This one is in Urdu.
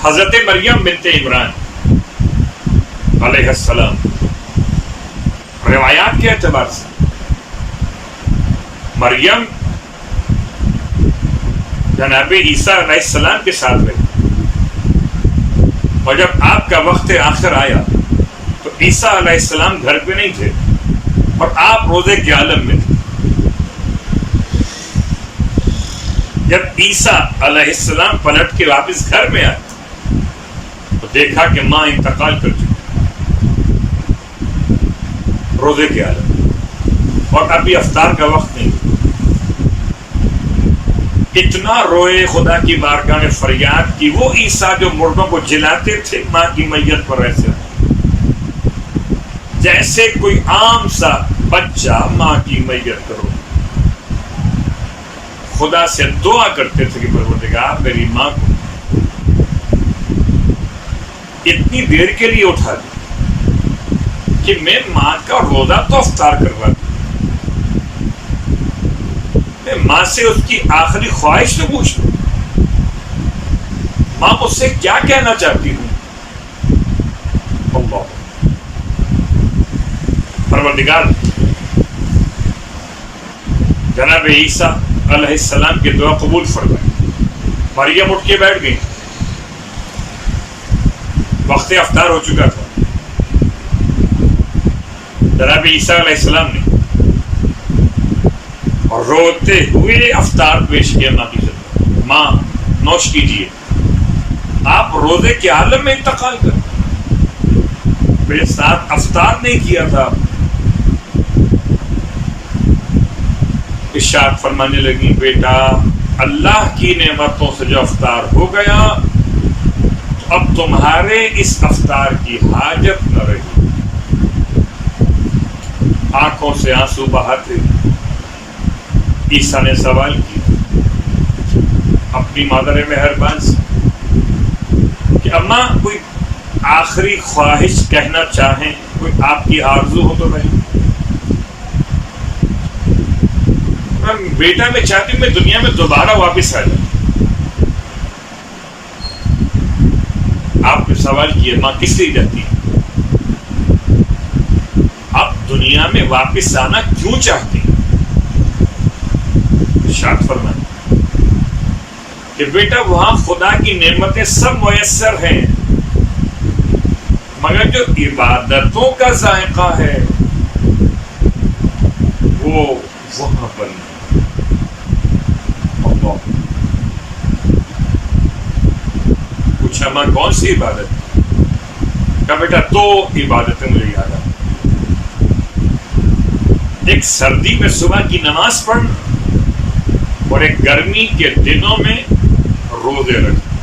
حضرت مریم بنت عمران علیہ السلام روایات کے اعتبار سے مریم جناب عیسیٰ علیہ السلام کے ساتھ رہی، اور جب آپ کا وقت آخر آیا تو عیسیٰ علیہ السلام گھر پہ نہیں تھے اور آپ روزے کے عالم میں تھے۔ جب عیسیٰ علیہ السلام پلٹ کے واپس گھر میں آئے تو دیکھا کہ ماں انتقال کر چکی روزے کے عالم، اور ابھی افطار کا وقت نہیں۔ اتنا روئے، خدا کی بارگاہ میں فریاد کی، وہ عیسیٰ جو مردوں کو جلاتے تھے ماں کی میت پر ایسے جیسے کوئی عام سا بچہ ماں کی میت کرو، خدا سے دعا کرتے تھے کہ پروردگار میری ماں کو اتنی دیر کے لیے اٹھا دی کہ میں ماں کا روزہ تو افطار کروا دوں، میں ماں سے اس کی آخری خواہش تو پوچھ لوں، ماں مجھ سے کیا کہنا چاہتی ہوں۔ اللہ پروردگار جناب عیسیٰ علیہ السلام کی دعا قبول فرمائے۔ مریم اٹھ کے بیٹھ گئی، وقت افطار ہو چکا تھا۔ جناب عیسیٰ علیہ السلام نے اور روتے ہوئے افطار پیش کیا ماں کی خدمت، ماں نوش کیجیے، آپ روزے کے عالم میں انتقال کر میرے ساتھ افطار نہیں کیا تھا۔ ارشاد فرمانے لگی، بیٹا اللہ کی نعمتوں سے جو افطار ہو گیا اب تمہارے اس افطار کی حاجت نہ رہی۔ آنکھوں سے آنسو بہاتے عیسیٰ نے سوال کیا اپنی مادر مہربان سے کہ اماں کوئی آخری خواہش کہنا چاہیں، کوئی آپ کی آرزو ہو تو نہیں؟ بیٹا میں چاہتی ہوں میں دنیا میں دوبارہ واپس آ جاؤں۔ آپ نے سوال کیا ماں کس لیے جاتی ہے؟ آپ دنیا میں واپس آنا کیوں چاہتی ہیں؟ ارشاد فرمائیں کہ بیٹا وہاں خدا کی نعمتیں سب میسر ہیں، مگر جو عبادتوں کا ذائقہ ہے وہ وہاں پر نہیں۔ پوچھا ماں کون سی عبادت؟ کہا بیٹا دو عبادتیں مجھے یاد آتی، ایک سردی میں صبح کی نماز پڑھنا اور ایک گرمی کے دنوں میں روزے رکھنا۔